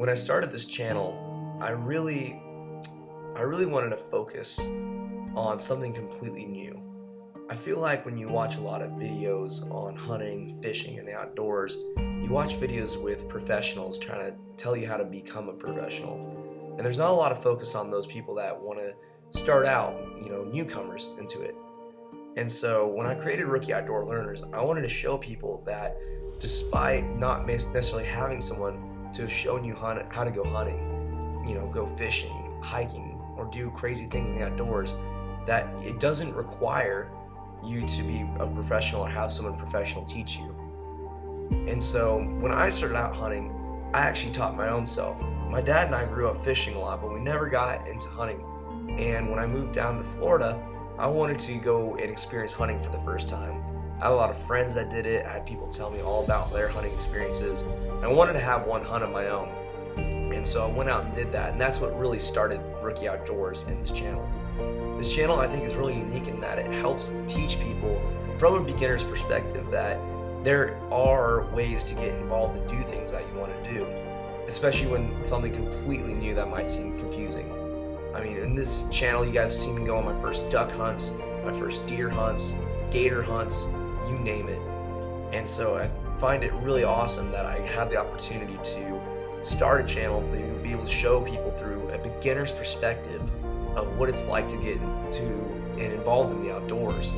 when I started this channel, I really wanted to focus on something completely new. I feel like when you watch a lot of videos on hunting, fishing, and the outdoors, you watch videos with professionals trying to tell you how to become a professional. And there's not a lot of focus on those people that want to start out, newcomers into it. And so when I created Rookie Outdoor Learners, I wanted to show people that despite not necessarily having someone to have shown you how to go hunting, go fishing, hiking, or do crazy things in the outdoors, that it doesn't require you to be a professional or have someone professional teach you. And so when I started out hunting, I actually taught my own self. My dad and I grew up fishing a lot, but we never got into hunting. And when I moved down to Florida, I wanted to go and experience hunting for the first time. I had a lot of friends that did it. I had people tell me all about their hunting experiences. I wanted to have one hunt of my own. And so I went out and did that, and that's what really started Rookie Outdoors in this channel. This channel, I think, is really unique in that it helps teach people from a beginner's perspective that there are ways to get involved and do things that you want to do, especially when it's something completely new that might seem confusing. I mean, in this channel, you guys have seen me go on my first duck hunts, my first deer hunts, gator hunts, you name it. And so I find it really awesome that I had the opportunity to start a channel to be able to show people through a beginner's perspective of what it's like to get into and involved in the outdoors.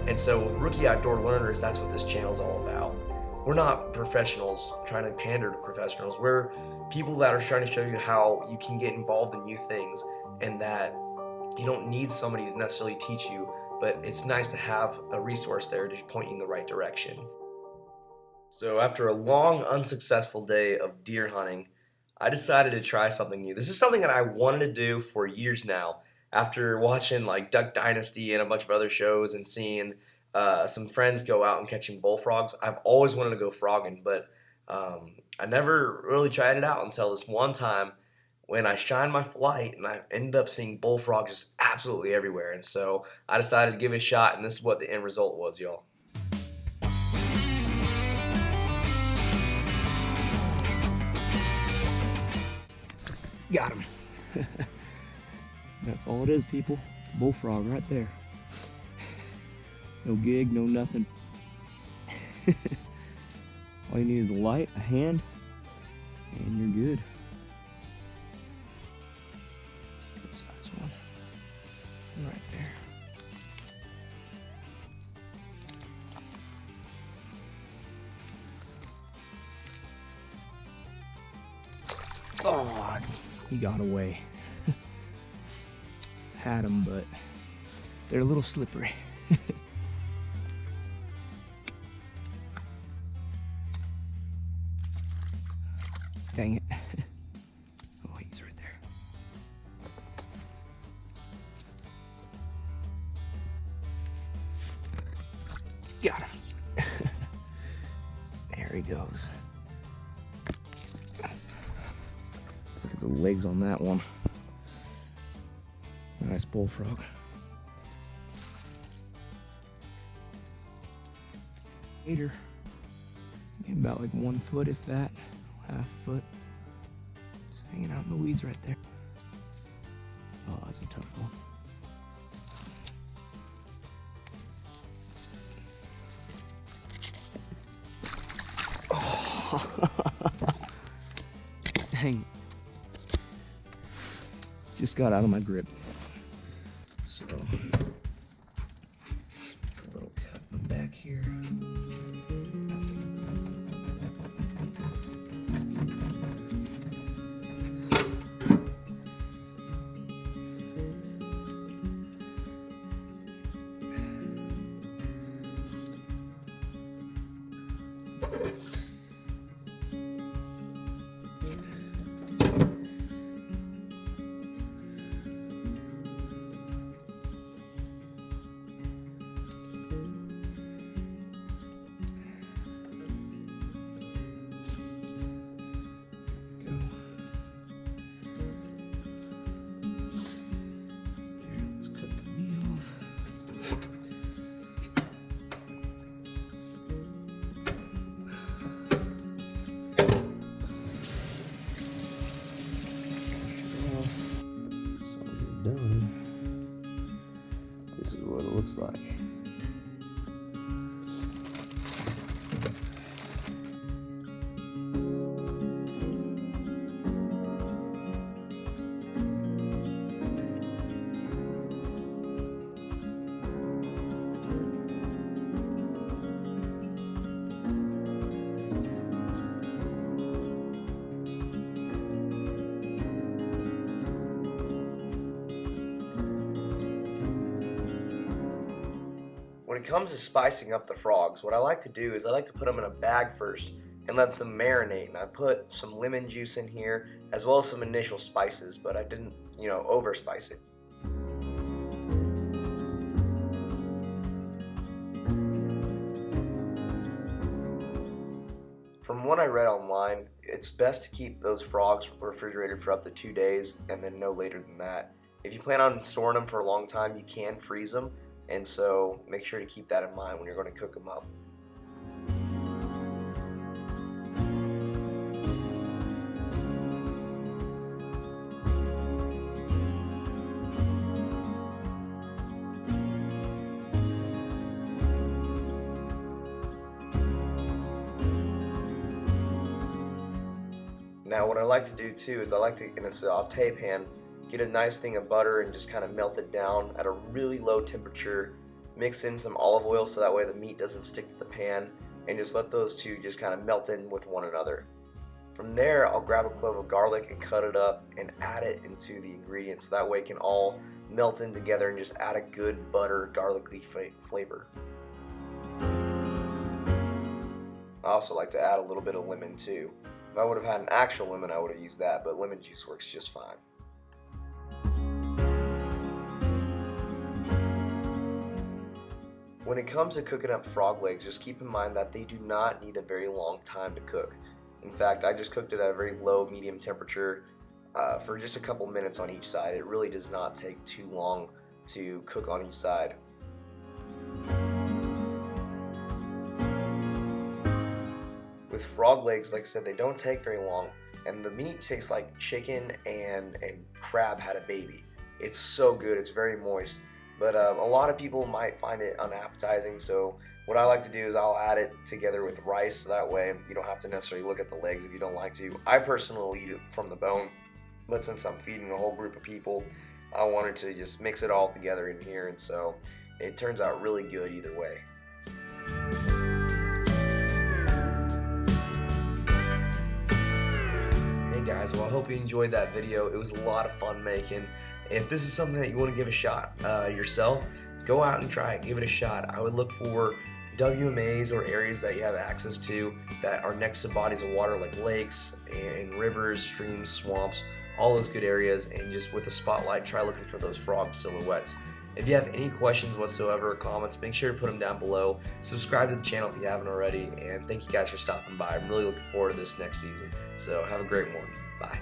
And so with Rookie Outdoor Learners, that's what this channel is all about. We're not professionals trying to pander to professionals. We're people that are trying to show you how you can get involved in new things, and that you don't need somebody to necessarily teach you, but it's nice to have a resource there to point you in the right direction. So after a long, unsuccessful day of deer hunting, I decided to try something new. This is something that I wanted to do for years now. After watching like Duck Dynasty and a bunch of other shows and seeing some friends go out and catching bullfrogs, I've always wanted to go frogging, but I never really tried it out until this one time when I shined my light and I ended up seeing bullfrogs just absolutely everywhere. And so I decided to give it a shot, and this is what the end result was, y'all. Got him. That's all it is, people. Bullfrog right there. No gig, no nothing. All you need is a light, a hand, and you're good. That's a good size one. Right there. Oh, he got away. Had them, but they're a little slippery. Dang it. Oh, he's right there. Got him. There he goes. Look at the legs on that one. Nice bullfrog. Gator. About like 1 foot, if that. Half foot. Just hanging out in the weeds right there. Oh, that's a tough one. Oh. Dang. Just got out of my grip. So, a little cut in the back here. done, this is what it looks like. When it comes to spicing up the frogs, what I like to do is I like to put them in a bag first and let them marinate. And I put some lemon juice in here as well as some initial spices, but I didn't, over spice it. From what I read online, it's best to keep those frogs refrigerated for up to 2 days and then no later than that. If you plan on storing them for a long time, you can freeze them. And so make sure to keep that in mind when you're going to cook them up. Now what I like to do too is I like to, in a saute pan, get a nice thing of butter and just kind of melt it down at a really low temperature. Mix in some olive oil so that way the meat doesn't stick to the pan, and just let those two just kind of melt in with one another. From there, I'll grab a clove of garlic and cut it up and add it into the ingredients. That way it can all melt in together and just add a good butter, garlicky flavor. I also like to add a little bit of lemon too. If I would have had an actual lemon, I would have used that, but lemon juice works just fine. When it comes to cooking up frog legs, just keep in mind that they do not need a very long time to cook. In fact, I just cooked it at a very low medium temperature for just a couple minutes on each side. It really does not take too long to cook on each side. With frog legs, like I said, they don't take very long, and the meat tastes like chicken and crab had a baby. It's so good, it's very moist. But a lot of people might find it unappetizing, so what I like to do is I'll add it together with rice, so that way you don't have to necessarily look at the legs if you don't like to. I personally will eat it from the bone, but since I'm feeding a whole group of people, I wanted to just mix it all together in here, and so it turns out really good either way. Hey guys, well I hope you enjoyed that video. It was a lot of fun making. If this is something that you want to give a shot yourself, go out and try it, give it a shot. I would look for WMAs or areas that you have access to that are next to bodies of water like lakes and rivers, streams, swamps, all those good areas, and just with a spotlight try looking for those frog silhouettes. If you have any questions whatsoever or comments, make sure to put them down below. Subscribe to the channel if you haven't already, and thank you guys for stopping by. I'm really looking forward to this next season. So have a great one. Bye.